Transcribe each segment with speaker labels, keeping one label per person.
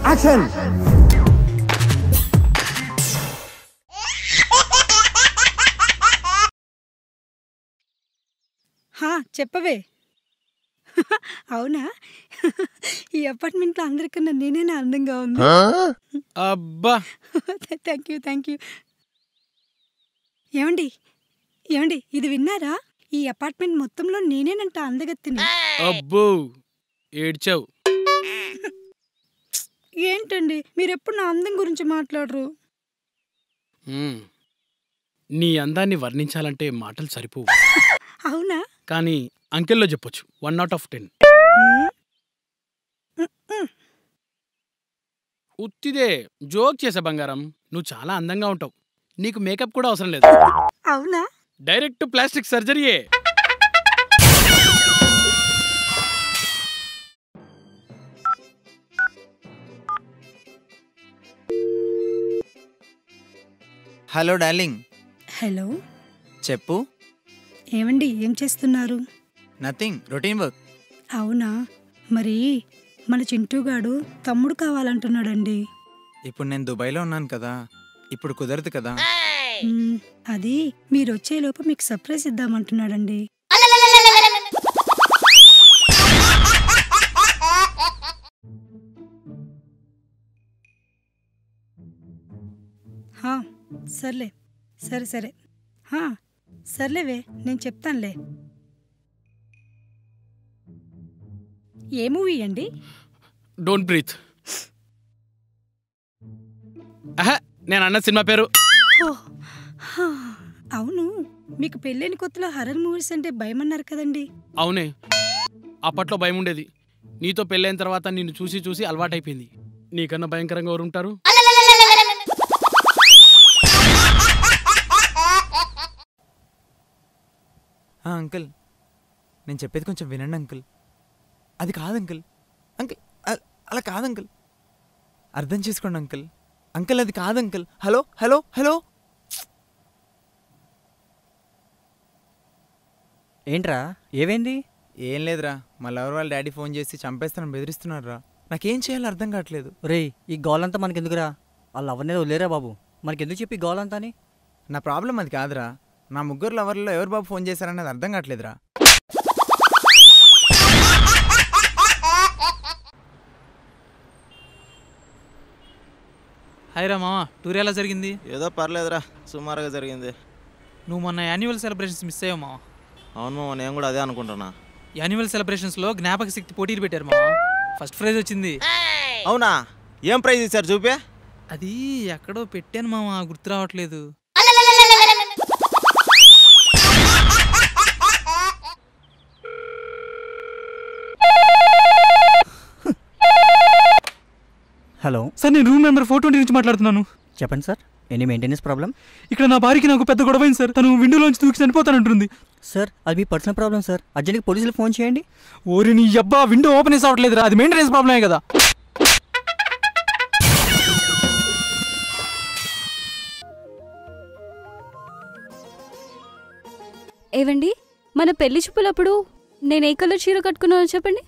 Speaker 1: Action.
Speaker 2: చెప్పవే. అవునా? ఈ అపార్ట్మెంట్లో అందరికన్నా నేనేనా అందంగా ఉంది?
Speaker 3: అబ్బా
Speaker 2: థ్యాంక్ యూ. ఏమండి ఇది విన్నారా? ఈ అపార్ట్మెంట్ మొత్తంలో నేనేనంట అందగత్తిని.
Speaker 3: అబ్బో ఏడ్చావు.
Speaker 2: ఏంటండి మీరెప్పుడు నా అందం గురించి మాట్లాడరు?
Speaker 3: నీ అందాన్ని వర్ణించాలంటే మాటలు సరిపోవు.
Speaker 2: అవునా?
Speaker 3: కానీ అంకెల్లో చెప్పొచ్చు 1 out of 10. ఉత్తిదే జోక్ చేసా బంగారం. నువ్వు చాలా అందంగా ఉంటావు. నీకు మేకప్ కూడా అవసరం లేదు.
Speaker 2: అవునా?
Speaker 3: డైరెక్ట్ ప్లాస్టిక్ సర్జరీయే.
Speaker 4: Hello darling.
Speaker 2: హలో
Speaker 4: చెప్పు.
Speaker 2: ఏమండి ఏం చేస్తున్నారు?
Speaker 4: Nothing, routine work.
Speaker 2: అవునా? మరి మన చింటూగాడు తమ్ముడు కావాలంటున్నాడండి.
Speaker 4: ఇప్పుడు నేను దుబాయ్లో ఉన్నాను కదా, ఇప్పుడు కుదరదు కదా.
Speaker 2: అది మీరొచ్చేలోపు మీకు సర్ప్రైజ్ ఇద్దామంటున్నాడండి. సర్లే సరే సర్లేవే, నేను చెప్తానులే. ఏ మూవీ అండి?
Speaker 3: Don't breathe. నేను అన్న సినిమా పేరు.
Speaker 2: అవును, మీకు పెళ్ళైన కొత్తలో హర్రర్ మూవీస్ అంటే భయం అన్నారు కదండి?
Speaker 3: అవునే, అప్పట్లో భయం ఉండేది. నీతో పెళ్ళైన తర్వాత నిన్ను చూసి చూసి అలవాటైపోయింది. నీకన్నా భయంకరంగా ఎవరుంటారు?
Speaker 4: అంకుల్, నేను చెప్పేది కొంచెం వినండి అంకుల్. అది కాదు అంకుల్. అలా కాదు అంకుల్, అర్థం చేసుకోండి అంకుల్. అంకుల్ అది కాదు అంకుల్. Hello hello hello.
Speaker 5: ఏంట్రా ఏమైంది?
Speaker 4: ఏం లేదురా, మళ్ళీ ఎవరు వాళ్ళ డాడీ ఫోన్ చేసి చంపేస్తానని బెదిరిస్తున్నారు రా. నాకేం చేయాలో అర్థం కావట్లేదు.
Speaker 5: రేయ్, ఈ గోలంతా మనకెందుకురా? వాళ్ళు అవన్నీ వదిలేరా బాబు, మనకెందుకు చెప్పి గోలంతా అని?
Speaker 4: నా ప్రాబ్లం అది కాదురా, నా ముగ్గురు లవర్లో ఎవరు బాబు ఫోన్ చేశారనేది అర్థం కావట్లేదురా.
Speaker 6: హాయ్ రా మామ, టూర్ ఎలా జరిగింది?
Speaker 7: ఏదో పర్లేదురా, సుమారుగా జరిగింది.
Speaker 6: నువ్వు మొన్న యాన్యువల్ సెలబ్రేషన్స్ మిస్ అయ్యావు మామ.
Speaker 7: అవును మామ, నేను కూడా అదే అనుకుంటున్నా.
Speaker 6: యాన్యువల్ సెలబ్రేషన్స్లో జ్ఞాపక శక్తి పోటీలు పెట్టారు మామ. ఫస్ట్ ప్రైజ్ వచ్చింది.
Speaker 7: అవునా? ఏం ప్రైజ్ ఇచ్చారు చూపే?
Speaker 6: అది ఎక్కడో పెట్టాను మామ, గుర్తు రావట్లేదు.
Speaker 5: హలో
Speaker 6: సార్, నేను రూమ్ నెంబర్ 420 నుంచి మాట్లాడుతున్నాను.
Speaker 5: చెప్పండి సార్, ఎనీ మెయింటెనెన్స్ ప్రాబ్లం?
Speaker 6: ఇక్కడ నా భార్యకి నాకు పెద్ద గొడవైంది సార్. తను విండోలోంచి దూకి చనిపోతానంటుంది.
Speaker 5: సార్, అది మీ పర్సనల్ ప్రాబ్లం సార్, అర్జెంట్గా పోలీసులకు ఫోన్ చేయండి.
Speaker 6: ఓరి నీ అబ్బా, విండో ఓపెన్ చేసి అవ్వట్లేదురా, అది మెయింటెనెన్స్ ప్రాబ్లమే కదా.
Speaker 8: ఏవండి, మన పెళ్లి చూపులప్పుడు నేను ఏ కలర్ చీర కట్టుకున్నానో చెప్పండి.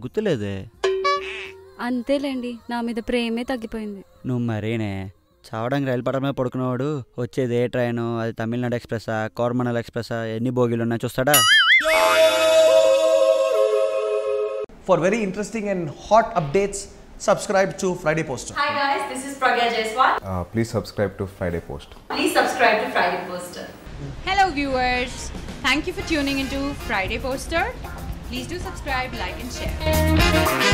Speaker 5: గుర్తులేదే.
Speaker 8: అంతేలేండి, నా మీద ప్రేమే తగ్గిపోయింది.
Speaker 5: నువ్వు మరేనే చావడానికి రైలు పట్టాల మీద పడుకున్నవాడు వచ్చేది ఏ ట్రైను, అది తమిళనాడు ఎక్స్ప్రెసా కోరమండల్ ఎక్స్ప్రెసా, ఎన్ని బోగీలు ఉన్నా చూస్తాడా?
Speaker 1: For very interesting and hot updates, subscribe to Friday Poster.
Speaker 9: Hi guys, this is Pragya Jaiswal.
Speaker 10: Please subscribe to Friday Post.
Speaker 9: Please subscribe to Friday Poster.
Speaker 11: Hello viewers, thank you for tuning into Friday Poster. Please do subscribe, like and share.